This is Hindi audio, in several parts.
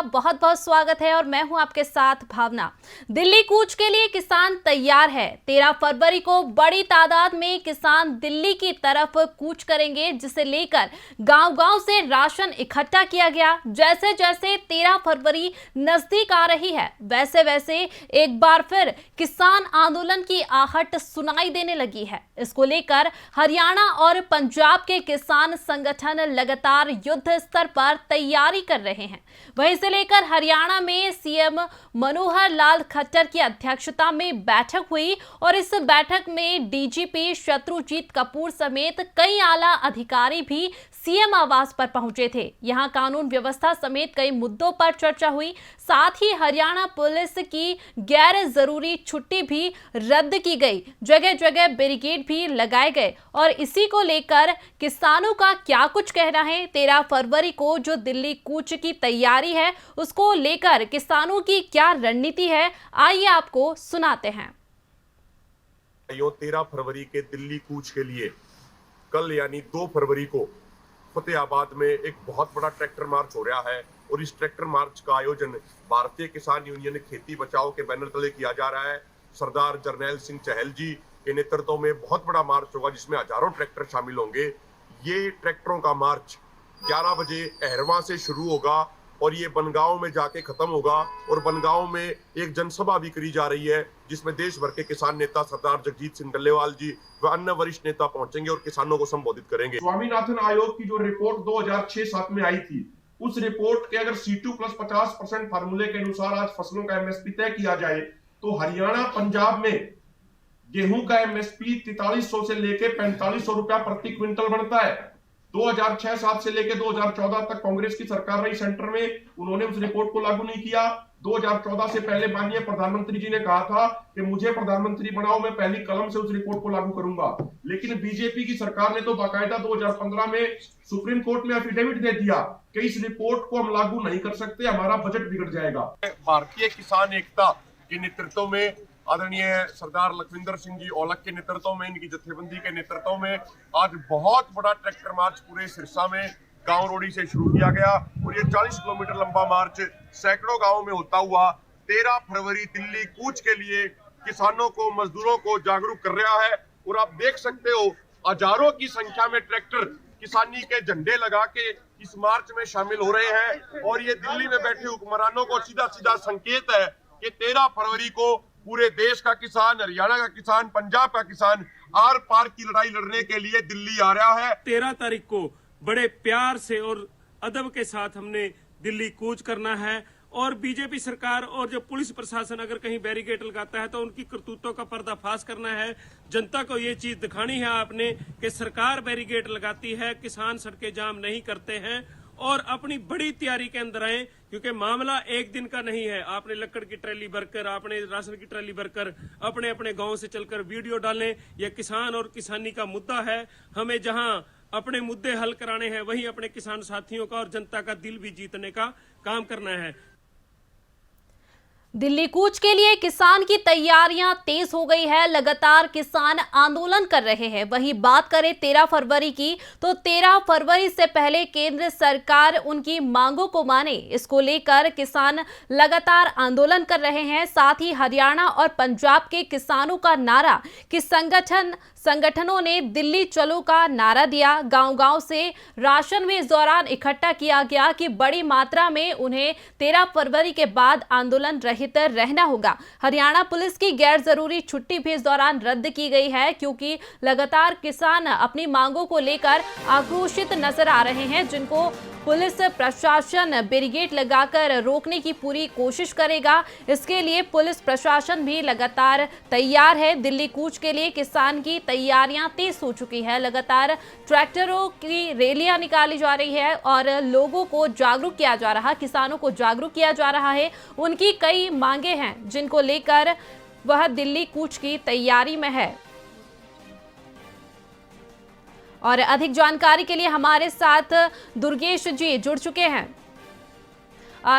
बहुत बहुत स्वागत है और मैं हूं आपके साथ भावना। दिल्ली कूच के लिए किसान तैयार है। 13 फरवरी को बड़ी तादाद में किसान दिल्ली की तरफ कूच करेंगे, जिसे लेकर गांव-गांव से राशन इकट्ठा किया गया। जैसे जैसे 13 फरवरी नजदीक आ रही है, वैसे वैसे एक बार फिर किसान आंदोलन की आहट सुनाई देने लगी है। इसको लेकर हरियाणा और पंजाब के किसान संगठन लगातार युद्ध स्तर पर तैयारी कर रहे हैं। वहीं से लेकर हरियाणा में सीएम मनोहर लाल खट्टर की अध्यक्षता में बैठक हुई और इस बैठक में डीजीपी शत्रुजीत कपूर समेत कई आला अधिकारी भी सीएम आवास पर पहुंचे थे। यहां कानून व्यवस्था समेत कई मुद्दों पर चर्चा हुई। साथ ही हरियाणा पुलिस की गैर जरूरी छुट्टी भी रद्द की गई। जगह जगह बैरिकेड भी लगाए गए और इसी को लेकर किसानों का क्या कुछ कहना है। 13 फरवरी को जो दिल्ली कूच की तैयारी है, उसको लेकर किसानों की क्या रणनीति है, आइए आपको सुनाते हैं। 13 फरवरी के दिल्ली कूच के लिए कल यानी 2 फरवरी को फतेहाबाद में एक बहुत बड़ा ट्रैक्टर मार्च हो रहा है और इस ट्रैक्टर मार्च का आयोजन भारतीय किसान यूनियन खेती बचाओ के बैनर तले किया जा रहा है। सरदार जरनैल सिंह चहल जी के नेतृत्व में बहुत बड़ा मार्च होगा, जिसमें हजारों ट्रैक्टर शामिल होंगे। ये ट्रैक्टरों का मार्च 11 बजे अहरवा से शुरू होगा और ये बनगांव में जाके खत्म होगा और बनगांव में एक जनसभा भी करी जा रही है, जिसमें देश भर के किसान नेता सरदार जगजीत सिंह डल्लेवाल जी व अन्य वरिष्ठ नेता पहुंचेंगे और किसानों को संबोधित करेंगे। स्वामीनाथन आयोग की जो रिपोर्ट 2006-7 में आई थी, उस रिपोर्ट के अगर C2 प्लस 50% फार्मूले के अनुसार आज फसलों का एमएसपी तय किया जाए तो हरियाणा पंजाब में गेहूं का एमएसपी 4300 से लेके 4500 रुपया प्रति क्विंटल बनता है। 2006-7 से लेकर 2014 तक कांग्रेस की सरकार रही सेंटर में, उन्होंने उस रिपोर्ट को लागू नहीं किया। 2014 से पहले माननीय प्रधानमंत्री जी ने कहा था कि मुझे प्रधानमंत्री बनाओ, मैं पहली कलम से उस रिपोर्ट को लागू करूंगा। लेकिन बीजेपी की सरकार ने तो बाकायदा 2015 में सुप्रीम कोर्ट में एफिडेविट दे दिया कि इस रिपोर्ट को हम लागू नहीं कर सकते, हमारा बजट बिगड़ जाएगा। भारतीय किसान एकता के नेतृत्व में आदरणीय सरदार लखविंदर सिंह जी औलख के नेतृत्व में, इनकी जत्थेबंदी के नेतृत्व में आज बहुत बड़ा ट्रैक्टर मार्च पूरे सिरसा में गांव रोड़ी से शुरू किया गया और ये 40 किलोमीटर लंबा मार्च सैकड़ों गांवों में होता हुआ 13 फरवरी दिल्ली कूच के लिए किसानों को, मजदूरों को जागरूक कर रहा है। और आप देख सकते हो हजारों की संख्या में ट्रैक्टर किसानी के झंडे लगा के इस मार्च में शामिल हो रहे हैं और ये दिल्ली में बैठे हुक्मरानों को सीधा सीधा संकेत है कि 13 फरवरी को पूरे देश का किसान, हरियाणा का किसान, पंजाब का किसान आर पार की लड़ाई लड़ने के लिए दिल्ली आ रहा है। 13 तारीख को बड़े प्यार से और अदब के साथ हमने दिल्ली कूच करना है और बीजेपी सरकार और जो पुलिस प्रशासन अगर कहीं बैरिकेड लगाता है तो उनकी करतूतों का पर्दाफाश करना है। जनता को ये चीज दिखानी है आपने कि सरकार बैरिकेड लगाती है, किसान सड़कें जाम नहीं करते हैं और अपनी बड़ी तैयारी के अंदर आए, क्योंकि मामला एक दिन का नहीं है। आपने लकड़ की ट्रैली भरकर, आपने राशन की ट्रैली भरकर अपने अपने गांव से चलकर वीडियो डालें। यह किसान और किसानी का मुद्दा है। हमें जहां अपने मुद्दे हल कराने हैं, वहीं अपने किसान साथियों का और जनता का दिल भी जीतने का काम करना है। दिल्ली कूच के लिए किसान की तैयारियां तेज हो गई है। लगातार किसान आंदोलन कर रहे हैं। वहीं बात करें 13 फरवरी की, तो 13 फरवरी से पहले केंद्र सरकार उनकी मांगों को माने, इसको लेकर किसान लगातार आंदोलन कर रहे हैं। साथ ही हरियाणा और पंजाब के किसानों का नारा कि संगठनों ने दिल्ली चलो का नारा दिया। गांव-गांव से राशन भी इस दौरान इकट्ठा किया गया कि बड़ी मात्रा में उन्हें 13 फरवरी के बाद आंदोलन रहित रहना होगा। हरियाणा पुलिस की गैर जरूरी छुट्टी भी इस दौरान रद्द की गई है, क्योंकि लगातार किसान अपनी मांगों को लेकर आक्रोशित नजर आ रहे हैं, जिनको पुलिस प्रशासन बैरिकेड लगाकर रोकने की पूरी कोशिश करेगा। इसके लिए पुलिस प्रशासन भी लगातार तैयार है। दिल्ली कूच के लिए किसान की तैयारियां तेज हो चुकी है। लगातार ट्रैक्टरों की रैलियां निकाली जा रही है और लोगों को जागरूक किया जा रहा है, किसानों को जागरूक किया जा रहा है। उनकी कई मांगे हैं जिनको लेकर वह दिल्ली कूच की तैयारी में है। और अधिक जानकारी के लिए हमारे साथ दुर्गेश जी जुड़ चुके हैं।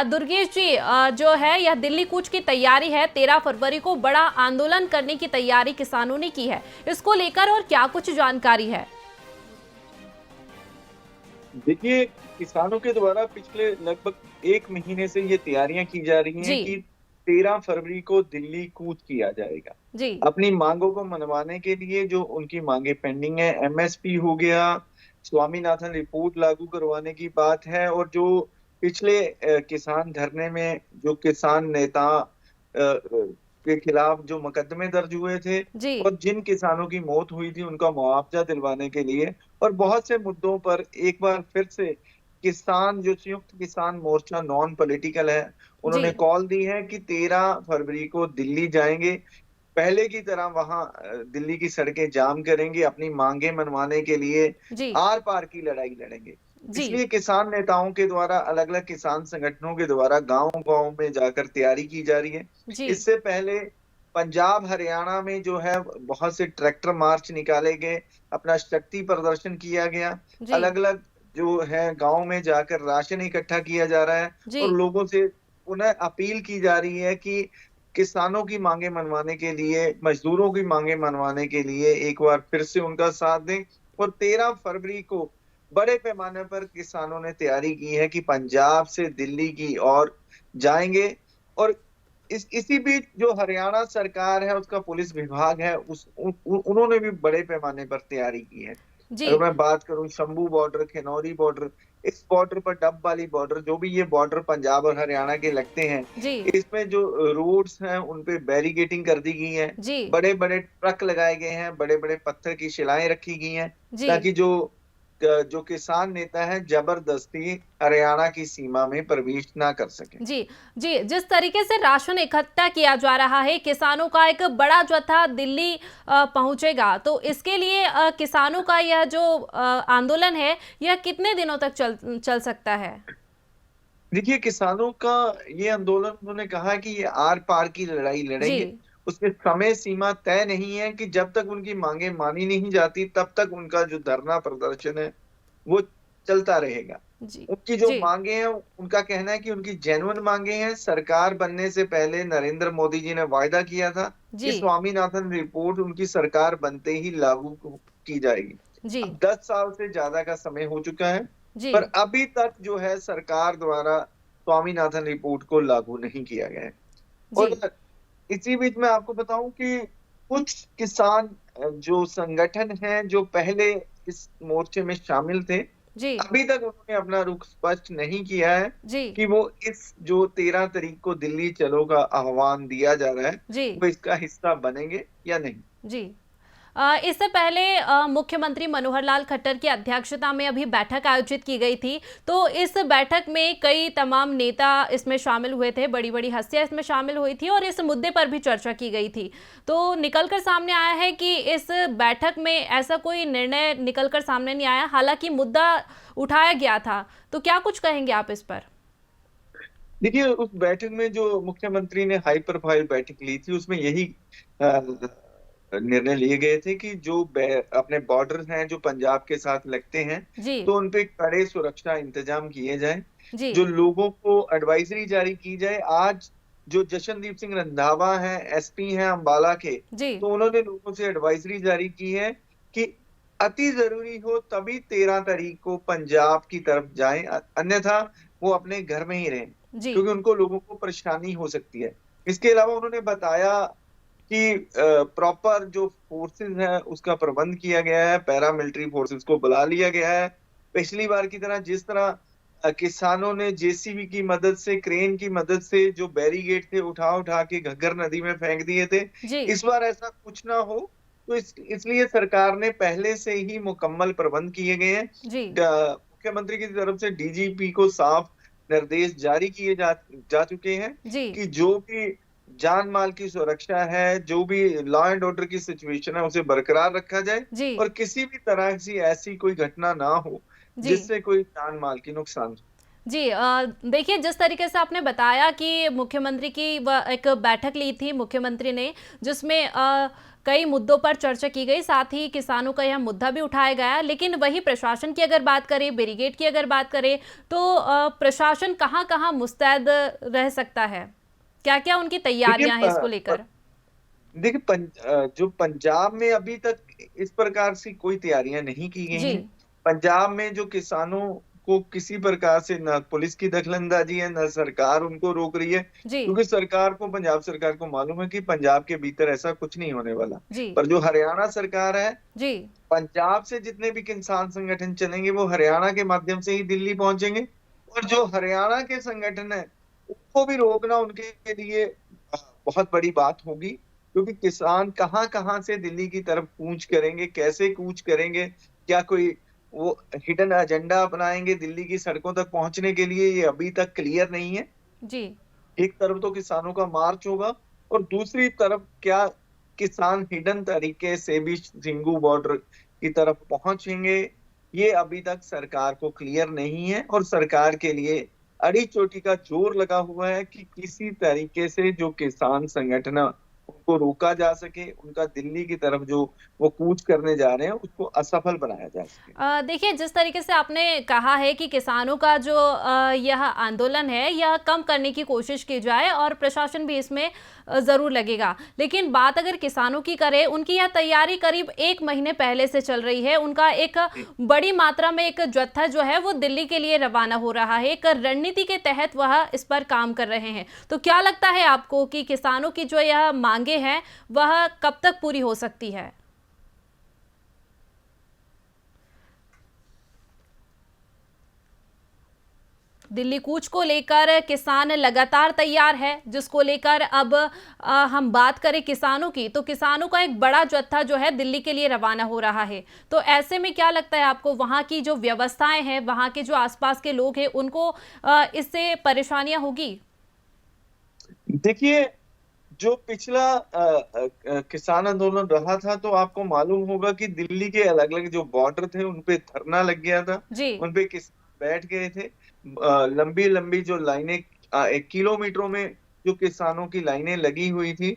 दुर्गेश जी, जो है यह दिल्ली कूच की तैयारी है, 13 फरवरी को बड़ा आंदोलन करने की तैयारी किसानों ने की है, इसको लेकर और क्या कुछ जानकारी है? देखिए, किसानों के द्वारा पिछले लगभग 1 महीने से ये तैयारियां की जा रही हैं जी। कि 13 फरवरी को दिल्ली कूच किया जाएगा। जी। अपनी मांगों को मनवाने के लिए जो उनकी मांगे पेंडिंग है, एमएसपी हो गया, स्वामीनाथन रिपोर्ट लागू करवाने की बात है, और जो पिछले किसान धरने में जो किसान नेता के खिलाफ जो मुकदमे दर्ज हुए थे, जी। और जिन किसानों की मौत हुई थी उनका मुआवजा दिलवाने के लिए, और बहुत से मुद्दों पर एक बार फिर से किसान जो संयुक्त किसान मोर्चा नॉन पॉलिटिकल है, जी। उन्होंने कॉल दी है कि 13 फरवरी को दिल्ली जाएंगे। पहले की तरह वहां दिल्ली की सड़कें जाम करेंगे, अपनी मांगे मनवाने के लिए जी। आर पार की लड़ाई लड़ेंगे। जी। इसलिए किसान नेताओं के द्वारा, अलग अलग किसान संगठनों के द्वारा गांव गांव में जाकर तैयारी की जा रही है। जी। इससे पहले पंजाब हरियाणा में जो है बहुत से ट्रैक्टर मार्च निकाले गए, अपना शक्ति प्रदर्शन किया गया, जी। अलग अलग जो है गांव में जाकर राशन इकट्ठा किया जा रहा है, जी। और लोगों से पुनः अपील की जा रही है कि किसानों की मांगे मनवाने के लिए, मजदूरों की मांगे मनवाने के लिए एक बार फिर से उनका साथ दें। और 13 फरवरी को बड़े पैमाने पर किसानों ने तैयारी की है कि पंजाब से दिल्ली की ओर जाएंगे। और इसी बीच जो हरियाणा सरकार है, उसका पुलिस विभाग है, उन्होंने भी बड़े पैमाने पर तैयारी की है। जी। अगर मैं बात करूं शंभू बॉर्डर, खिनौरी बॉर्डर, इस बॉर्डर पर डब वाली बॉर्डर, जो भी ये बॉर्डर पंजाब और हरियाणा के लगते हैं, जी। इसमें जो रोड्स हैं उन पे बैरिकेडिंग कर दी गई है, जी। बड़े बड़े ट्रक लगाए गए हैं, बड़े बड़े पत्थर की शिलाएं रखी गई हैं, जी। ताकि जो किसान नेता है जबरदस्ती हरियाणा की सीमा में प्रवेश ना कर सके। जी। जी, जिस तरीके से राशन इकट्ठा किया जा रहा है, किसानों का एक बड़ा जत्था दिल्ली पहुंचेगा, तो इसके लिए किसानों का यह जो आंदोलन है, यह कितने दिनों तक चल सकता है? देखिए, किसानों का ये आंदोलन, उन्होंने कहा कि ये आर पार की लड़ाई जी। लड़ेंगे। उसमें समय सीमा तय नहीं है कि जब तक उनकी मांगे मानी नहीं जाती तब तक उनका जो धरना प्रदर्शन है वो चलता रहेगा। जी। उनकी जो जी। मांगे हैं, उनका कहना है कि उनकी जेन्युइन मांगे हैं। सरकार बनने से पहले नरेंद्र मोदी जी ने वायदा किया था कि जी। स्वामीनाथन रिपोर्ट उनकी सरकार बनते ही लागू की जाएगी। जी। अब 10 साल से ज्यादा का समय हो चुका है, जी। पर अभी तक जो है सरकार द्वारा स्वामीनाथन रिपोर्ट को लागू नहीं किया गया है। जी। और इसी बीच में आपको बताऊं कि कुछ किसान जो संगठन हैं जो पहले इस मोर्चे में शामिल थे, जी। अभी तक उन्होंने अपना रुख स्पष्ट नहीं किया है जी। कि वो इस जो 13 तारीख को दिल्ली चलो का आह्वान दिया जा रहा है, जी। वो इसका हिस्सा बनेंगे या नहीं। जी। इससे पहले मुख्यमंत्री मनोहर लाल खट्टर की अध्यक्षता में अभी बैठक आयोजित की गई थी, तो इस बैठक में कई तमाम नेता इसमें शामिल हुए थे, बड़ी बड़ी हस्तियां इसमें शामिल हुई थी और इस मुद्दे पर भी चर्चा की गई थी। तो निकलकर सामने आया है कि इस बैठक में ऐसा कोई निर्णय निकलकर सामने नहीं आया, हालांकि मुद्दा उठाया गया था। तो क्या कुछ कहेंगे आप इस पर? देखिए, उस बैठक में जो मुख्यमंत्री ने हाई प्रोफाइल बैठक ली थी, उसमें यही निर्णय लिए गए थे कि जो अपने बॉर्डर हैं जो पंजाब के साथ लगते हैं, जी। तो उनपे कड़े सुरक्षा इंतजाम किए जाए, जी। जो लोगों को एडवाइजरी जारी की जाए। आज जो जशनदीप सिंह रंधावा हैं, एसपी हैं अंबाला के, जी। तो उन्होंने लोगों से एडवाइजरी जारी की है कि अति जरूरी हो तभी 13 तारीख को पंजाब की तरफ जाएं, अन्यथा वो अपने घर में ही रहें, जी। क्योंकि उनको लोगों को परेशानी हो सकती है। इसके अलावा उन्होंने बताया कि प्रॉपर जो फोर्सेस है उसका प्रबंध किया गया है, पैरामिलिट्री फोर्सेस को बुला लिया गया है। पिछली बार की तरह जिस तरह किसानों ने जेसीबी की मदद से, क्रेन की मदद से जो बैरिकेड थे उठा उठा के घग्गर नदी में फेंक दिए थे, जी। इस बार ऐसा कुछ ना हो, तो इसलिए सरकार ने पहले से ही मुकम्मल प्रबंध किए गए हैं। जी। मुख्यमंत्री की तरफ से डीजीपी को साफ निर्देश जारी किए जा चुके हैं जी। कि जो भी जान माल की सुरक्षा है, जो भी लॉ एंड ऑर्डर की सिचुएशन है, उसे बरकरार रखा जाए, जी। और किसी भी तरह की ऐसी कोई घटना ना हो जी। जिससे कोई जान माल की नुकसान। जी, देखिए, जिस तरीके से आपने बताया कि मुख्यमंत्री की एक बैठक ली थी मुख्यमंत्री ने, जिसमें कई मुद्दों पर चर्चा की गई, साथ ही किसानों का यह मुद्दा भी उठाया गया, लेकिन वही प्रशासन की अगर बात करें, बैरिकेड की अगर बात करें, तो प्रशासन कहाँ कहाँ मुस्तैद रह सकता है? क्या क्या उनकी तैयारियां हैं इसको लेकर? देखिए, जो पंजाब में अभी तक इस प्रकार से कोई तैयारियां नहीं की गई जी। हैं। पंजाब में जो किसानों उसको किसी प्रकार से न पुलिस की दखलंदाजी है, न सरकार उनको रोक रही है, जी। क्योंकि सरकार को, पंजाब सरकार को मालूम है कि पंजाब के भीतर ऐसा कुछ नहीं होने वाला। जी। पर जो हरियाणा सरकार है, जी। पंजाब से जितने भी किसान संगठन चलेंगे वो हरियाणा के माध्यम से ही दिल्ली पहुंचेंगे, और जो हरियाणा के संगठन है उनको भी रोकना उनके लिए बहुत बड़ी बात होगी, क्योंकि किसान कहां कहां से दिल्ली की तरफ कूच करेंगे, कैसे कूच करेंगे, क्या कोई वो हिडन एजेंडा अपनाएंगे दिल्ली की सड़कों तक पहुंचने के लिए, ये अभी तक क्लियर नहीं है। जी। एक तरफ तो किसानों का मार्च होगा, और दूसरी तरफ क्या किसान हिडन तरीके से भी सिंगू बॉर्डर की तरफ पहुंचेंगे, ये अभी तक सरकार को क्लियर नहीं है। और सरकार के लिए अड़ी चोटी का जोर लगा हुआ है कि किसी तरीके से जो किसान संगठन है, उनको रोका जा सके, उनका दिल्ली की तरफ जो वो कूच करने जा रहे हैं उसको असफल बनाया जा सके। देखिए, जिस तरीके से आपने कहा है कि किसानों का जो यह आंदोलन है यह कम करने की कोशिश की जाए और प्रशासन भी इसमें ज़रूर लगेगा, लेकिन बात अगर किसानों की करें, उनकी यह तैयारी करीब 1 महीने पहले से चल रही है। उनका एक बड़ी मात्रा में एक जत्था जो है वो दिल्ली के लिए रवाना हो रहा है, एक रणनीति के तहत वह इस पर काम कर रहे हैं। तो क्या लगता है आपको कि किसानों की जो यह मांगे हैं वह कब तक पूरी हो सकती है? दिल्ली कूच को लेकर किसान लगातार तैयार है, जिसको लेकर अब हम बात करें किसानों की, तो किसानों का एक बड़ा जत्था जो है दिल्ली के लिए रवाना हो रहा है। तो ऐसे में क्या लगता है आपको, वहां की जो व्यवस्थाएं हैं, वहां के जो आसपास के लोग हैं, उनको इससे परेशानियां होगी? देखिए, जो पिछला किसान आंदोलन रहा था, तो आपको मालूम होगा कि दिल्ली के अलग अलग जो बॉर्डर थे उन पे धरना लग गया था, जी। उन पे किसान बैठ गए थे। लंबी लंबी जो लाइनें, 1 किलोमीटरों में जो किसानों की लाइनें लगी हुई थी,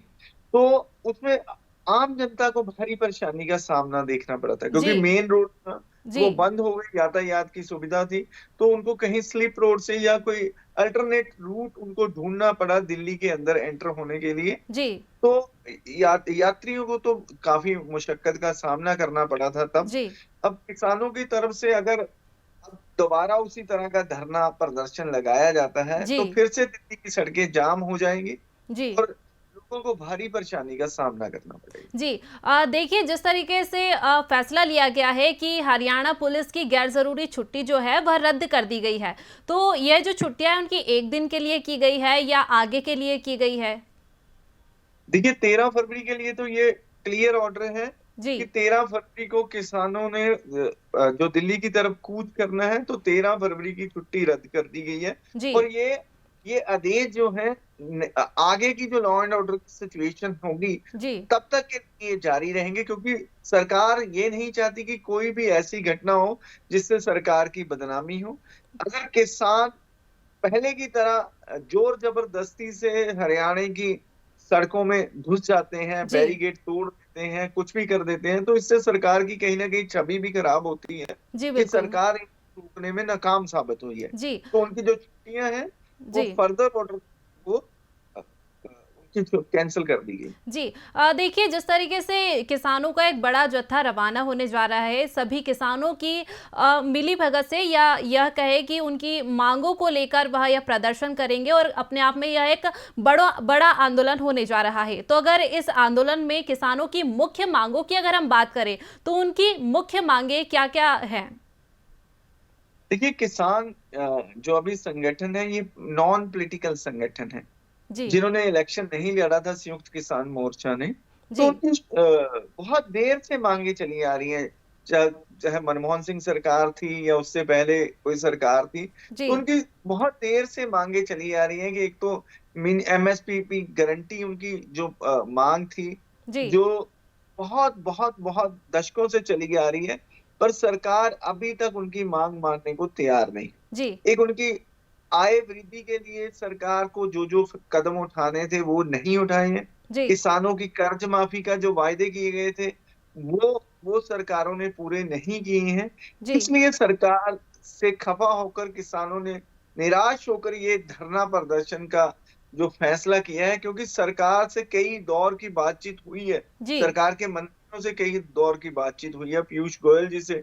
तो उसमें आम जनता को भारी परेशानी का सामना देखना पड़ा था, क्योंकि जी। मेन रोड था जी। वो बंद हो गई, यातायात की सुविधा थी, तो उनको कहीं स्लिप रोड से या कोई अल्टरनेट रूट उनको ढूंढना पड़ा दिल्ली के अंदर एंटर होने के लिए। जी। तो यात्रियों को तो काफी मुशक्कत का सामना करना पड़ा था तब। जी। अब किसानों की तरफ से अगर अब दोबारा उसी तरह का धरना प्रदर्शन लगाया जाता है, जी। तो फिर से दिल्ली की सड़कें जाम हो जाएंगी जी। और लोगों को भारी परेशानी का सामना करना पड़ेगा। जी। देखिए, जिस तरीके से फैसला लिया गया है कि हरियाणा पुलिस की गैर जरूरी छुट्टी जो है वह रद्द कर दी गई है, तो यह जो छुट्टियां हैं उनकी 1 दिन के लिए की गई है या आगे के लिए की गई है? देखिए, 13 फरवरी के लिए तो ये क्लियर ऑर्डर है जी। कि 13 फरवरी को किसानों ने जो दिल्ली की तरफ कूच करना है, तो 13 फरवरी की छुट्टी रद्द कर दी गई है। जी। और ये आदेश जो है आगे की जो लॉ एंड ऑर्डर सिचुएशन होगी जी। तब तक के लिए जारी रहेंगे, क्योंकि सरकार ये नहीं चाहती कि कोई भी ऐसी घटना हो जिससे सरकार की बदनामी हो। अगर किसान पहले की तरह जोर जबरदस्ती से हरियाणा की सड़कों में घुस जाते हैं, जी। बैरिकेड तोड़ देते हैं, कुछ भी कर देते हैं, तो इससे सरकार की कहीं ना कहीं छवि भी खराब होती है जी, कि बिल्कुल। सरकार इनको रोकने में नाकाम साबित हुई है। जी। तो उनकी जो छुट्टियां हैं वो जी। फर्दर ऑर्डर को उनकी कैंसिल कर दी गई। जी। देखिए, जिस तरीके से किसानों का एक बड़ा जत्था रवाना होने जा रहा है, सभी किसानों की मिली भगत से या यह कहे कि उनकी मांगों को लेकर वह यह प्रदर्शन करेंगे और अपने आप में यह एक बड़ा आंदोलन होने जा रहा है। तो अगर इस आंदोलन में किसानों की मुख्य मांगों की अगर हम बात करें, तो उनकी मुख्य मांगे क्या क्या हैं? देखिए, किसान जो अभी संगठन है, ये नॉन पॉलिटिकल संगठन है, जी। जिन्होंने इलेक्शन नहीं लड़ा था, संयुक्त किसान मोर्चा ने। तो जी। उनकी बहुत देर से मांगे चली आ रही हैं, चाहे मनमोहन सिंह सरकार थी या उससे पहले कोई सरकार थी, जी। तो उनकी बहुत देर से मांगे चली आ रही हैं कि एक तो MSP गारंटी उनकी जो मांग थी, जी। जो बहुत बहुत बहुत दशकों से चली आ रही है, पर सरकार अभी तक उनकी मांग मानने को तैयार नहीं। जी। एक उनकी आय वृद्धि के लिए सरकार को जो जो कदम उठाने थे वो नहीं उठाए हैं। जी। किसानों की कर्ज माफी का जो वायदे किए गए थे वो सरकारों ने पूरे नहीं किए हैं। जी। इसलिए सरकार से खफा होकर किसानों ने निराश होकर ये धरना प्रदर्शन का जो फैसला किया है, क्योंकि सरकार से कई दौर की बातचीत हुई है, जी। सरकार के मंत्रियों से कई दौर की बातचीत हुई है, पीयूष गोयल जी से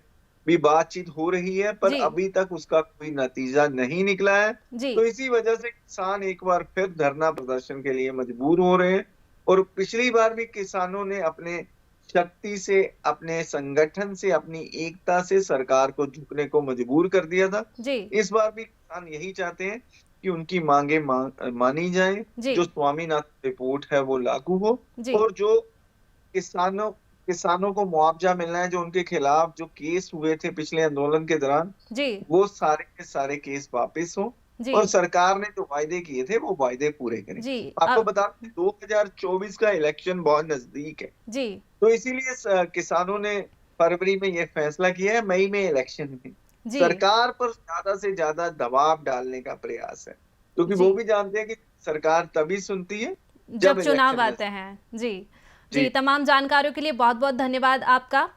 भी बातचीत हो रही है, पर जी अभी तक उसका कोई नतीजा नहीं निकला है। जी तो इसी वजह से किसान एक बार फिर धरना प्रदर्शन के लिए मजबूर हो रहे हैं। और पिछली बार भी किसानों ने अपने शक्ति से, अपने संगठन से, अपनी एकता से सरकार को झुकने को मजबूर कर दिया था। जी इस बार भी किसान यही चाहते हैं कि उनकी मांगे मानी जाए, जी जो स्वामीनाथन रिपोर्ट है वो लागू हो, जी और जो किसानों किसानों को मुआवजा मिलना है, जो उनके खिलाफ जो केस हुए थे पिछले आंदोलन के दौरान, जी वो सारे के सारे केस वापस हो, जी और सरकार ने जो वायदे किए थे वो वायदे पूरे करें। जी आपको बता दें 2024 का इलेक्शन बहुत नजदीक है, जी तो इसीलिए किसानों ने फरवरी में ये फैसला किया है, मई में इलेक्शन है। जी सरकार पर ज्यादा से ज्यादा दबाव डालने का प्रयास है, क्योंकि जी वो भी जानते हैं कि सरकार तभी सुनती है जब जब चुनाव इलेक्शन आते हैं। जी जी। जी, तमाम जानकारियों के लिए बहुत बहुत धन्यवाद आपका।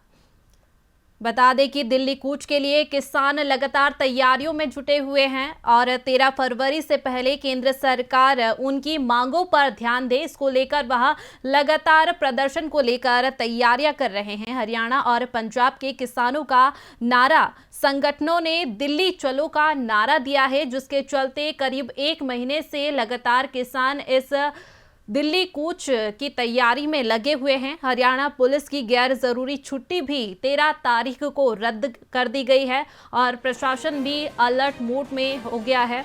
बता दें कि दिल्ली कूच के लिए किसान लगातार तैयारियों में जुटे हुए हैं और 13 फरवरी से पहले केंद्र सरकार उनकी मांगों पर ध्यान दे, इसको लेकर वह लगातार प्रदर्शन को लेकर तैयारियां कर रहे हैं। हरियाणा और पंजाब के किसानों का नारा, संगठनों ने दिल्ली चलो का नारा दिया है, जिसके चलते करीब 1 महीने से लगातार किसान इस दिल्ली कूच की तैयारी में लगे हुए हैं। हरियाणा पुलिस की गैर जरूरी छुट्टी भी 13 तारीख को रद्द कर दी गई है और प्रशासन भी अलर्ट मोड में हो गया है।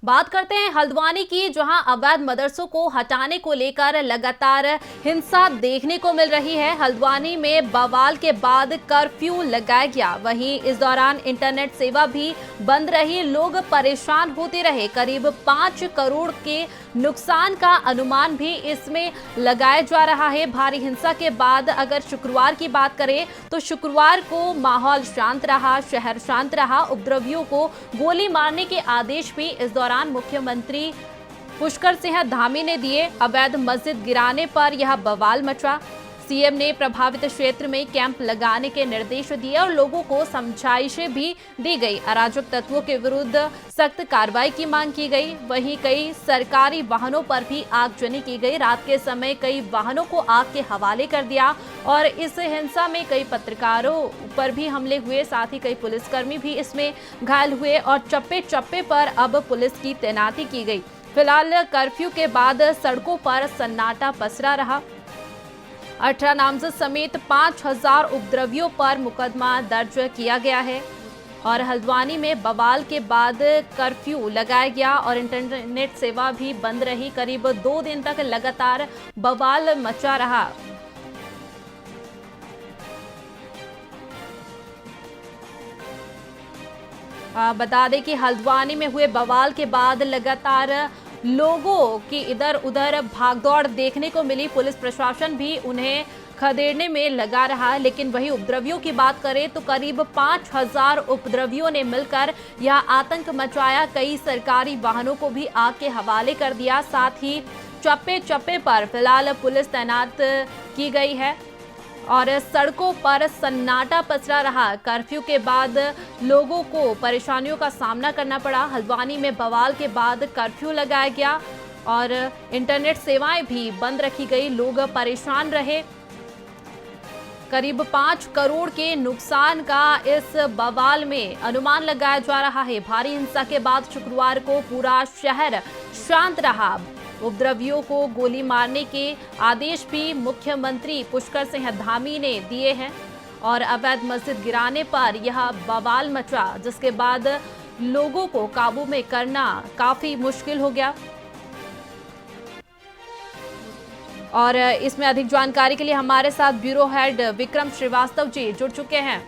बात करते हैं हल्द्वानी की, जहां अवैध मदरसों को हटाने को लेकर लगातार हिंसा देखने को मिल रही है। हल्द्वानी में बवाल के बाद कर्फ्यू लगाया गया, वहीं इस दौरान इंटरनेट सेवा भी बंद रही, लोग परेशान होते रहे। करीब 5 करोड़ के नुकसान का अनुमान भी इसमें लगाया जा रहा है। भारी हिंसा के बाद अगर शुक्रवार की बात करें तो शुक्रवार को माहौल शांत रहा, शहर शांत रहा। उपद्रवियों को गोली मारने के आदेश भी इस दौरान मुख्यमंत्री पुष्कर सिंह धामी ने दिए। अवैध मस्जिद गिराने पर यह बवाल मचा। सीएम ने प्रभावित क्षेत्र में कैंप लगाने के निर्देश दिए और लोगों को समझाइशें भी दी गई। अराजक तत्वों के विरुद्ध सख्त कार्रवाई की मांग की गई। वहीं कई सरकारी वाहनों पर भी आगजनी की गई। रात के समय कई वाहनों को आग के हवाले कर दिया और इस हिंसा में कई पत्रकारों पर भी हमले हुए, साथ ही कई पुलिसकर्मी भी इसमें घायल हुए और चप्पे चप्पे पर अब पुलिस की तैनाती की गई। फिलहाल कर्फ्यू के बाद सड़कों पर सन्नाटा पसरा रहा। 18 नामजद समेत 5000 उपद्रवियों पर मुकदमा दर्ज किया गया है और हल्द्वानी में बवाल के बाद कर्फ्यू लगाया गया और इंटरनेट सेवा भी बंद रही। करीब 2 दिन तक लगातार बवाल मचा रहा। बता दें कि हल्द्वानी में हुए बवाल के बाद लगातार लोगों की इधर उधर भागदौड़ देखने को मिली। पुलिस प्रशासन भी उन्हें खदेड़ने में लगा रहा, लेकिन वही उपद्रवियों की बात करें तो करीब 5000 उपद्रवियों ने मिलकर यह आतंक मचाया। कई सरकारी वाहनों को भी आग के हवाले कर दिया। साथ ही चप्पे चप्पे पर फिलहाल पुलिस तैनात की गई है और सड़कों पर सन्नाटा पसरा रहा। कर्फ्यू के बाद लोगों को परेशानियों का सामना करना पड़ा। हल्द्वानी में बवाल के बाद कर्फ्यू लगाया गया और इंटरनेट सेवाएं भी बंद रखी गई। लोग परेशान रहे। करीब 5 करोड़ के नुकसान का इस बवाल में अनुमान लगाया जा रहा है। भारी हिंसा के बाद शुक्रवार को पूरा शहर शांत रहा। उपद्रवियों को गोली मारने के आदेश भी मुख्यमंत्री पुष्कर सिंह धामी ने दिए हैं और अवैध मस्जिद गिराने पर यह बवाल मचा, जिसके बाद लोगों को काबू में करना काफी मुश्किल हो गया। और इसमें अधिक जानकारी के लिए हमारे साथ ब्यूरो हेड विक्रम श्रीवास्तव जी जुड़ चुके हैं।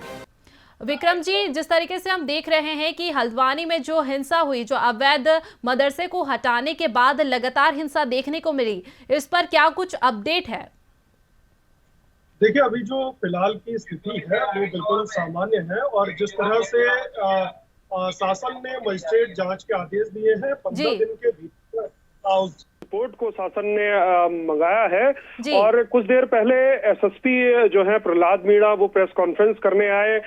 विक्रम जी, जिस तरीके से हम देख रहे हैं कि हल्द्वानी में जो हिंसा हुई, जो अवैध मदरसे को हटाने के बाद लगातार हिंसा देखने को मिली, इस पर क्या कुछ अपडेट है? देखिए, अभी जो फिलहाल की स्थिति है वो बिल्कुल सामान्य है और जिस तरह से शासन ने मजिस्ट्रेट जांच के आदेश दिए हैं 15 दिन के भीतर उस रिपोर्ट को शासन ने मंगाया है। और कुछ देर पहले एसएसपी जो है प्रहलाद मीणा वो प्रेस कॉन्फ्रेंस करने आए।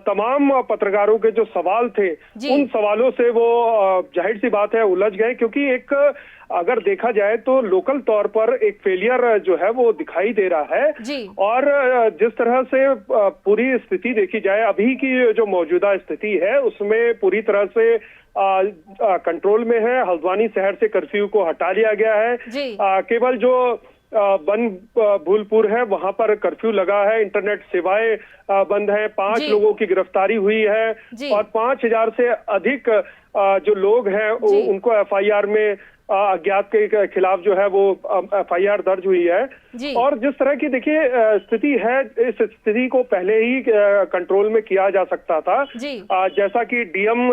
तमाम पत्रकारों के जो सवाल थे उन सवालों से वो जाहिर सी बात है उलझ गए, क्योंकि एक अगर देखा जाए तो लोकल तौर पर एक फेलियर जो है वो दिखाई दे रहा है। और जिस तरह से पूरी स्थिति देखी जाए, अभी की जो मौजूदा स्थिति है उसमें पूरी तरह से कंट्रोल में है। हल्द्वानी शहर से कर्फ्यू को हटा लिया गया है। केवल जो बन भूलपुर है वहां पर कर्फ्यू लगा है, इंटरनेट सेवाएं बंद हैं, 5 लोगों की गिरफ्तारी हुई है और 5000 से अधिक जो लोग हैं उनको एफआईआर में अज्ञात के खिलाफ जो है वो एफआईआर दर्ज हुई है। और जिस तरह की देखिए स्थिति है, इस स्थिति को पहले ही कंट्रोल में किया जा सकता था। जैसा कि डीएम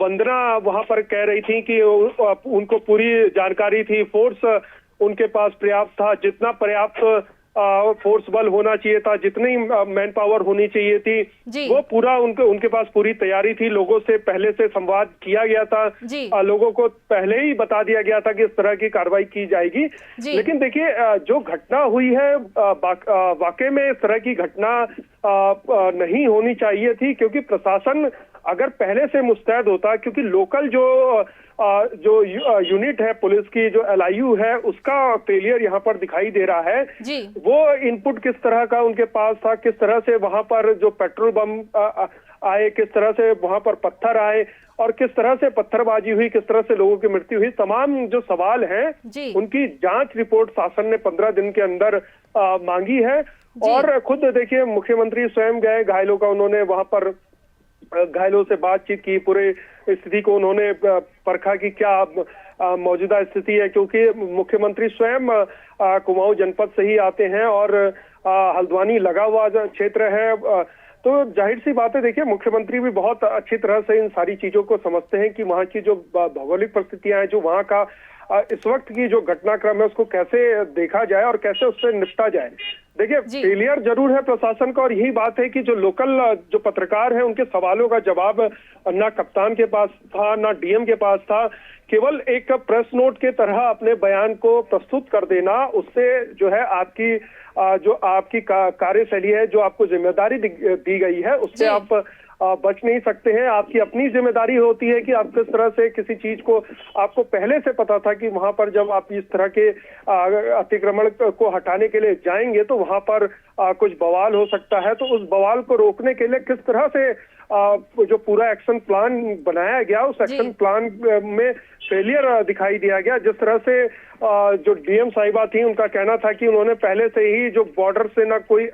वंदना वहां पर कह रही थी कि उनको पूरी जानकारी थी, फोर्स उनके पास पर्याप्त था, जितना पर्याप्त फोर्स बल होना चाहिए था, जितनी मैन पावर होनी चाहिए थी वो पूरा उनके पास पूरी तैयारी थी। लोगों से पहले से संवाद किया गया था, लोगों को पहले ही बता दिया गया था कि इस तरह की कार्रवाई की जाएगी। लेकिन देखिए जो घटना हुई है वाकई में इस तरह की घटना नहीं होनी चाहिए थी, क्योंकि प्रशासन अगर पहले से मुस्तैद होता, क्योंकि लोकल जो यूनिट है पुलिस की, जो एलआईयू है, उसका फेलियर यहाँ पर दिखाई दे रहा है। वो इनपुट किस तरह का उनके पास था, किस तरह से वहां पर जो पेट्रोल बम आए, किस तरह से वहां पर पत्थर आए और किस तरह से पत्थरबाजी हुई, किस तरह से लोगों की मृत्यु हुई, तमाम जो सवाल हैं उनकी जांच रिपोर्ट शासन ने 15 दिन के अंदर मांगी है। और खुद देखिए मुख्यमंत्री स्वयं गए, घायलों का उन्होंने वहां पर घायलों से बातचीत की, पूरे स्थिति को उन्होंने परखा कि क्या मौजूदा स्थिति है, क्योंकि मुख्यमंत्री स्वयं कुमाऊं जनपद से ही आते हैं और हल्द्वानी लगा हुआ क्षेत्र है। तो जाहिर सी बात है, देखिए मुख्यमंत्री भी बहुत अच्छी तरह से इन सारी चीजों को समझते हैं कि वहाँ की जो भौगोलिक परिस्थितियां हैं, जो वहाँ का इस वक्त की जो घटनाक्रम है उसको कैसे देखा जाए और कैसे उससे निपटा जाए। देखिए फेलियर जरूर है प्रशासन का, और यही बात है कि जो लोकल जो पत्रकार हैं उनके सवालों का जवाब ना कप्तान के पास था ना डीएम के पास था। केवल एक प्रेस नोट के तरह अपने बयान को प्रस्तुत कर देना, उससे जो है आपकी जो आपकी कार्यशैली है, जो आपको जिम्मेदारी दी गई है, उससे आप बच नहीं सकते हैं। आपकी अपनी जिम्मेदारी होती है कि आप किस तरह से किसी चीज को, आपको पहले से पता था कि वहां पर जब आप इस तरह के अतिक्रमण को हटाने के लिए जाएंगे तो वहां पर कुछ बवाल हो सकता है, तो उस बवाल को रोकने के लिए किस तरह से जो पूरा एक्शन प्लान बनाया गया, उस एक्शन प्लान में फेलियर दिखाई दिया गया। जिस तरह से जो डीएम साहिबा थी उनका कहना था कि उन्होंने पहले से ही जो बॉर्डर से ना कोई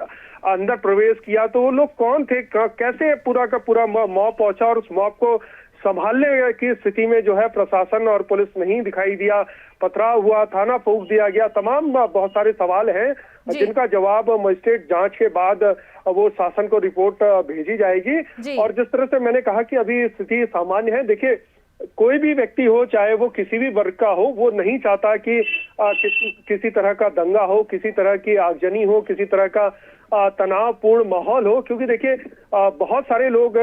अंदर प्रवेश किया, तो वो लोग कौन थे, कैसे पूरा का पूरा मॉब पहुंचा और उस मॉब को संभालने की स्थिति में जो है प्रशासन और पुलिस नहीं दिखाई दिया, पथराव हुआ, थाना फूंक दिया गया। तमाम बहुत सारे सवाल हैं जिनका जवाब मजिस्ट्रेट जांच के बाद वो शासन को रिपोर्ट भेजी जाएगी। और जिस तरह से मैंने कहा कि अभी स्थिति सामान्य है, देखिए कोई भी व्यक्ति हो, चाहे वो किसी भी वर्ग का हो, वो नहीं चाहता कि किसी तरह का दंगा हो, किसी तरह की आगजनी हो, किसी तरह का तनावपूर्ण माहौल हो, क्योंकि देखिए बहुत सारे लोग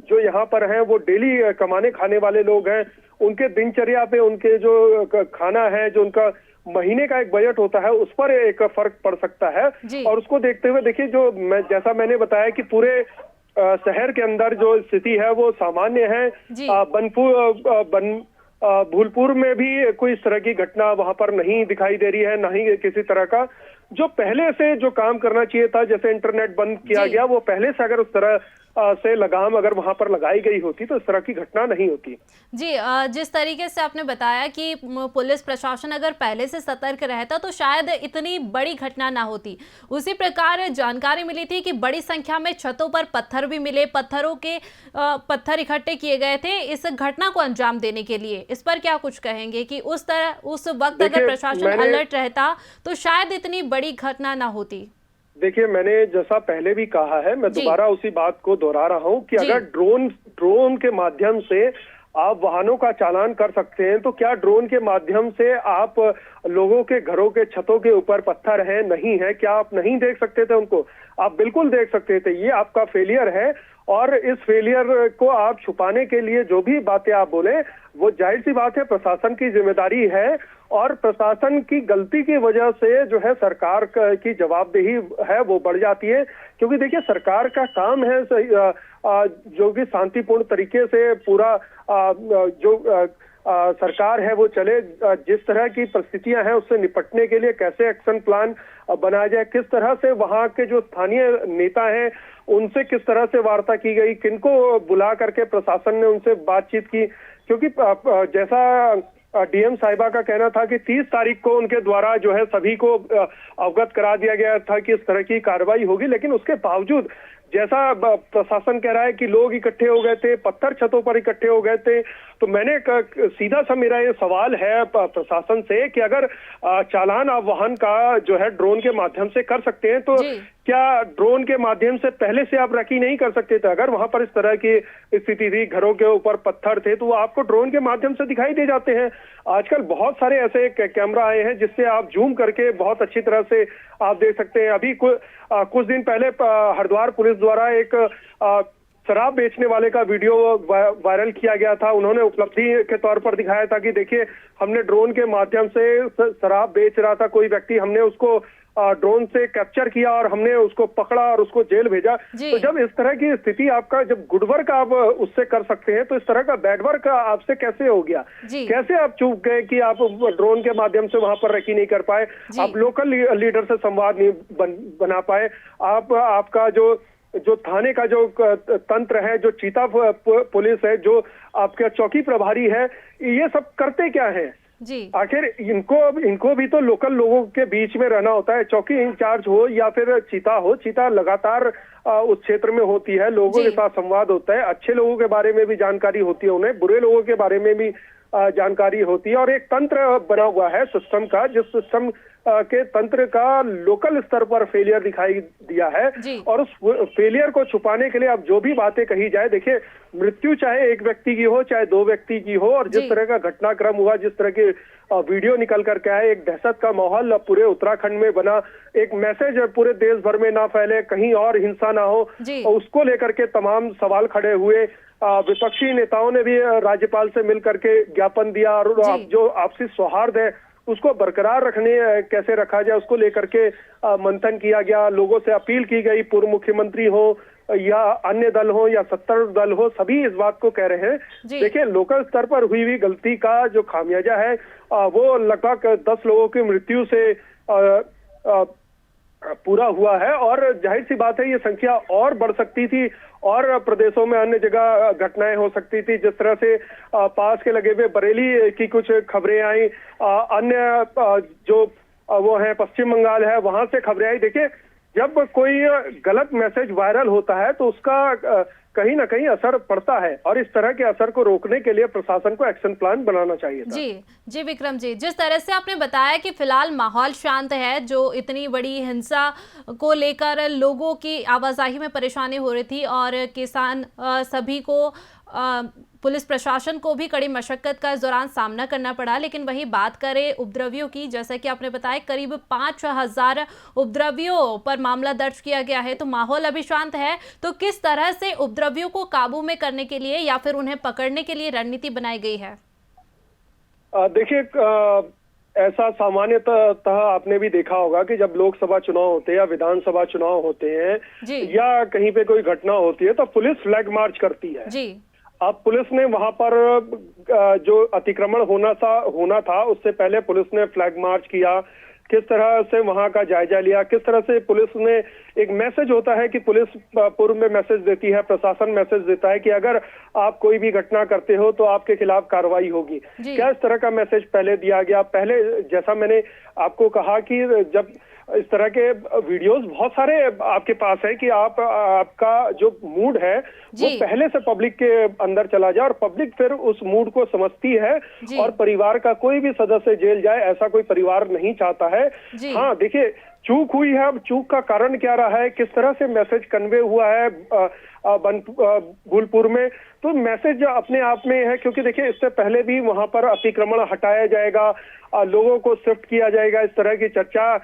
जो यहाँ पर हैं वो डेली कमाने खाने वाले लोग हैं। उनके दिनचर्या पे, उनके जो खाना है, जो उनका महीने का एक बजट होता है, उस पर एक फर्क पड़ सकता है। और उसको देखते हुए देखिए जो जैसा मैंने बताया कि पूरे शहर के अंदर जो स्थिति है वो सामान्य है। भूलपुर में भी कोई इस तरह की घटना वहां पर नहीं दिखाई दे रही है, ना ही किसी तरह का जो पहले से जो काम करना चाहिए था, जैसे इंटरनेट बंद किया गया, वो पहले से अगर उस तरह से लगाम अगर वहां पर लगाई गई होती तो इस तरह की घटना नहीं होती। जी, जिस तरीके से आपने बताया कि पुलिस प्रशासन अगर पहले से सतर्क रहता तो शायद इतनी बड़ी घटना ना होती। उसी प्रकार जानकारी मिली थी कि बड़ी संख्या में छतों पर पत्थर भी मिले, पत्थर इकट्ठे किए गए थे इस घटना को अंजाम देने के लिए। इस पर क्या कुछ कहेंगे कि उस वक्त अगर प्रशासन अलर्ट रहता तो शायद इतनी बड़ी घटना ना होती? देखिए, मैंने जैसा पहले भी कहा है, मैं जी। दोबारा उसी बात को दोहरा रहा हूं कि जी। अगर ड्रोन के माध्यम से आप वाहनों का चालान कर सकते हैं, तो क्या ड्रोन के माध्यम से आप लोगों के घरों के छतों के ऊपर पत्थर है नहीं है, क्या आप नहीं देख सकते थे उनको? आप बिल्कुल देख सकते थे। ये आपका फेलियर है, और इस फेलियर को आप छुपाने के लिए जो भी बातें आप बोले, वो जाहिर सी बात है प्रशासन की जिम्मेदारी है, और प्रशासन की गलती की वजह से जो है सरकार की जवाबदेही है वो बढ़ जाती है। क्योंकि देखिए, सरकार का काम है जो कि शांतिपूर्ण तरीके से पूरा सरकार है वो चले, जिस तरह की परिस्थितियां हैं उससे निपटने के लिए कैसे एक्शन प्लान बनाया जाए, किस तरह से वहां के जो स्थानीय नेता हैं उनसे किस तरह से वार्ता की गई, किनको बुला करके प्रशासन ने उनसे बातचीत की। क्योंकि जैसा डीएम साहिबा का कहना था कि 30 तारीख को उनके द्वारा जो है सभी को अवगत करा दिया गया था कि इस तरह की कार्रवाई होगी, लेकिन उसके बावजूद जैसा प्रशासन कह रहा है कि लोग इकट्ठे हो गए थे, पत्थर छतों पर इकट्ठे हो गए थे, तो मैंने सीधा सा मेरा ये सवाल है प्रशासन से कि अगर चालान आप वाहन का जो है ड्रोन के माध्यम से कर सकते हैं, तो क्या ड्रोन के माध्यम से पहले से आप रखी नहीं कर सकते थे? अगर वहां पर इस तरह की स्थिति थी, घरों के ऊपर पत्थर थे, तो वो आपको ड्रोन के माध्यम से दिखाई दे जाते हैं। आजकल बहुत सारे ऐसे कैमरा आए हैं जिससे आप जूम करके बहुत अच्छी तरह से आप देख सकते हैं। अभी कुछ दिन पहले हरिद्वार पुलिस द्वारा एक शराब बेचने वाले का वीडियो वायरल किया गया था। उन्होंने उपलब्धि के तौर पर दिखाया था कि देखिए, हमने ड्रोन के माध्यम से शराब बेच रहा था कोई व्यक्ति, हमने उसको ड्रोन से कैप्चर किया और हमने उसको पकड़ा और उसको जेल भेजा। तो जब इस तरह की स्थिति आपका, जब गुड वर्क आप उससे कर सकते हैं, तो इस तरह का बैड वर्क आपसे कैसे हो गया? कैसे आप चूक गए कि आप ड्रोन के माध्यम से वहां पर रेकी नहीं कर पाए, आप लोकल लीडर से संवाद नहीं बना पाए, आपका जो थाने का जो तंत्र है, जो चीता पुलिस है, जो आपका चौकी प्रभारी है, ये सब करते क्या है? आखिर इनको भी तो लोकल लोगों के बीच में रहना होता है। चौकी इंचार्ज हो या फिर चीता हो, चीता लगातार उस क्षेत्र में होती है, लोगों के साथ संवाद होता है, अच्छे लोगों के बारे में भी जानकारी होती है उन्हें, बुरे लोगों के बारे में भी जानकारी होती है, और एक तंत्र बना हुआ है सिस्टम का, जिस सिस्टम के तंत्र का लोकल स्तर पर फेलियर दिखाई दिया है। और उस फेलियर को छुपाने के लिए अब जो भी बातें कही जाए, देखिए, मृत्यु चाहे एक व्यक्ति की हो चाहे दो व्यक्ति की हो, और जिस तरह का घटनाक्रम हुआ, जिस तरह के वीडियो निकल करके आए, एक दहशत का माहौल पूरे उत्तराखंड में बना, एक मैसेज पूरे देश भर में ना फैले, कहीं और हिंसा ना हो, और उसको लेकर के तमाम सवाल खड़े हुए। विपक्षी नेताओं ने भी राज्यपाल से मिल करके ज्ञापन दिया, और जो आपसी सौहार्द है उसको बरकरार रखने कैसे रखा जाए, उसको लेकर के मंथन किया गया। लोगों से अपील की गई, पूर्व मुख्यमंत्री हो या अन्य दल हो या सत्तारूढ़ दल हो, सभी इस बात को कह रहे हैं। देखिए, लोकल स्तर पर हुई गलती का जो खामियाजा है वो लगभग 10 लोगों की मृत्यु से पूरा हुआ है, और जाहिर सी बात है ये संख्या और बढ़ सकती थी, और प्रदेशों में अन्य जगह घटनाएं हो सकती थी। जिस तरह से पास के लगे हुए बरेली की कुछ खबरें आई, अन्य जो वो है पश्चिम बंगाल है, वहां से खबरें आई। देखिए, जब कोई गलत मैसेज वायरल होता है तो उसका कहीं ना कहीं असर पड़ता है, और इस तरह के असर को रोकने के लिए प्रशासन को एक्शन प्लान बनाना चाहिए था। जी विक्रम जी, जिस तरह से आपने बताया कि फिलहाल माहौल शांत है, जो इतनी बड़ी हिंसा को लेकर लोगों की आवाजाही में परेशानी हो रही थी, और किसान सभी को पुलिस प्रशासन को भी कड़ी मशक्कत का इस दौरान सामना करना पड़ा। लेकिन वही बात करें उपद्रवियों की, जैसा कि आपने बताया करीब 5000 उपद्रवियों पर मामला दर्ज किया गया है, तो माहौल अभी शांत है। तो किस तरह से उपद्रवियों को काबू में करने के लिए या फिर उन्हें पकड़ने के लिए रणनीति बनाई गई है? देखिए, ऐसा सामान्यतः आपने भी देखा होगा कि जब लोकसभा चुनाव होते हैं या विधानसभा चुनाव होते हैं या कहीं पे कोई घटना होती है, तो पुलिस फ्लैग मार्च करती है। अब पुलिस ने वहां पर जो अतिक्रमण होना था उससे पहले पुलिस ने फ्लैग मार्च किया, किस तरह से वहां का जायजा लिया, किस तरह से पुलिस ने, एक मैसेज होता है कि पुलिस पूर्व में मैसेज देती है, प्रशासन मैसेज देता है कि अगर आप कोई भी घटना करते हो तो आपके खिलाफ कार्रवाई होगी। क्या इस तरह का मैसेज पहले दिया गया? पहले जैसा मैंने आपको कहा कि जब इस तरह के वीडियोस बहुत सारे आपके पास है कि आपका जो मूड है वो पहले से पब्लिक के अंदर चला जाए, और पब्लिक फिर उस मूड को समझती है, और परिवार का कोई भी सदस्य जेल जाए ऐसा कोई परिवार नहीं चाहता है। हाँ, देखिए, चूक हुई है। अब चूक का कारण क्या रहा है, किस तरह से मैसेज कन्वे हुआ है फूलपुर में, तो मैसेज अपने आप में है, क्योंकि देखिए इससे पहले भी वहां पर अतिक्रमण हटाया जाएगा, लोगों को शिफ्ट किया जाएगा, इस तरह की चर्चा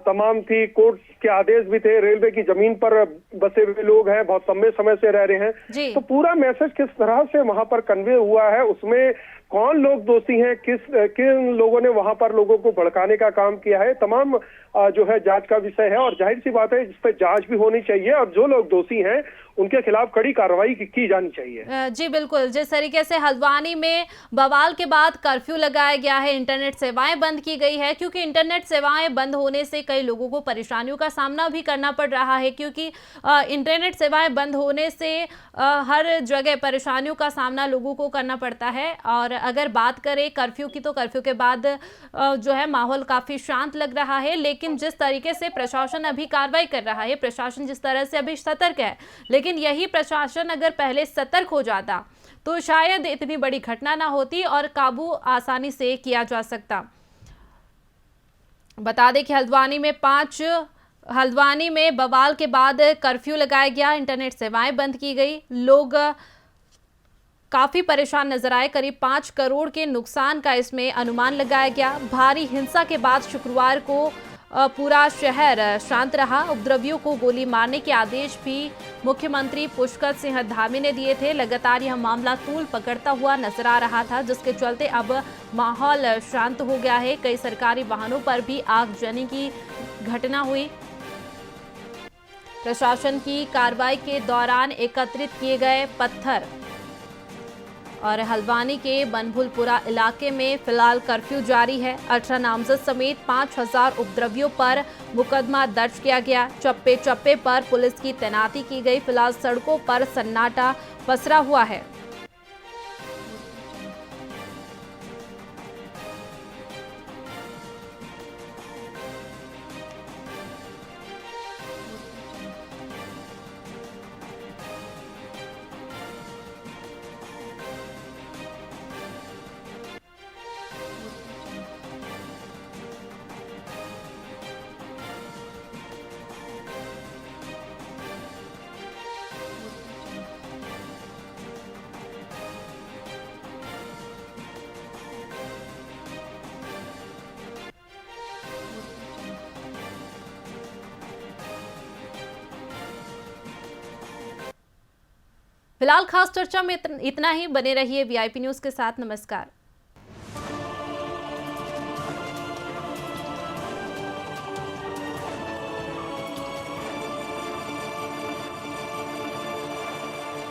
तमाम थी। कोर्ट के आदेश भी थे, रेलवे की जमीन पर बसे हुए लोग हैं, बहुत लंबे समय से रह रहे हैं, तो पूरा मैसेज किस तरह से वहां पर कन्वे हुआ है, उसमें कौन लोग दोषी हैं, किन लोगों ने वहां पर लोगों को भड़काने का काम किया है, तमाम जो है जांच का विषय है। और जाहिर सी बात है इस पर जांच भी होनी चाहिए और जो लोग दोषी हैं उनके खिलाफ कड़ी कार्रवाई की जानी चाहिए। जी बिल्कुल, जिस तरीके से हल्द्वानी में बवाल के बाद कर्फ्यू लगाया गया है, इंटरनेट सेवाएं बंद की गई है, क्योंकि इंटरनेट सेवाएं बंद होने से कई लोगों को परेशानियों का सामना भी करना पड़ रहा है, क्योंकि इंटरनेट सेवाएं बंद होने से हर जगह परेशानियों का सामना लोगों को करना पड़ता है। और अगर बात करें कर्फ्यू की, तो कर्फ्यू के बाद जो है माहौल काफ़ी शांत लग रहा है, लेकिन जिस तरीके से प्रशासन अभी कार्रवाई कर रहा है, प्रशासन जिस तरह से अभी सतर्क है, लेकिन यही प्रशासन अगर पहले सतर्क हो जाता तो शायद इतनी बड़ी घटना ना होती और काबू आसानी से किया जा सकता। बता दें कि हल्द्वानी में बवाल के बाद कर्फ्यू लगाया गया, इंटरनेट सेवाएं बंद की गई, लोग काफी परेशान नजर आए। करीब 5 करोड़ के नुकसान का इसमें अनुमान लगाया गया। भारी हिंसा के बाद शुक्रवार को पूरा शहर शांत रहा। उपद्रवियों को गोली मारने के आदेश भी मुख्यमंत्री पुष्कर सिंह धामी ने दिए थे। लगातार यह मामला तूल पकड़ता हुआ नजर आ रहा था, जिसके चलते अब माहौल शांत हो गया है। कई सरकारी वाहनों पर भी आगजनी की घटना हुई। प्रशासन की कार्रवाई के दौरान एकत्रित किए गए पत्थर और हल्द्वानी के बनभूलपुरा इलाके में फिलहाल कर्फ्यू जारी है। 18 नामजद समेत 5000 उपद्रवियों पर मुकदमा दर्ज किया गया। चप्पे चप्पे पर पुलिस की तैनाती की गई। फिलहाल सड़कों पर सन्नाटा पसरा हुआ है। फिलहाल खास चर्चा में इतना ही। बने रहिए वीआईपी न्यूज के साथ। नमस्कार।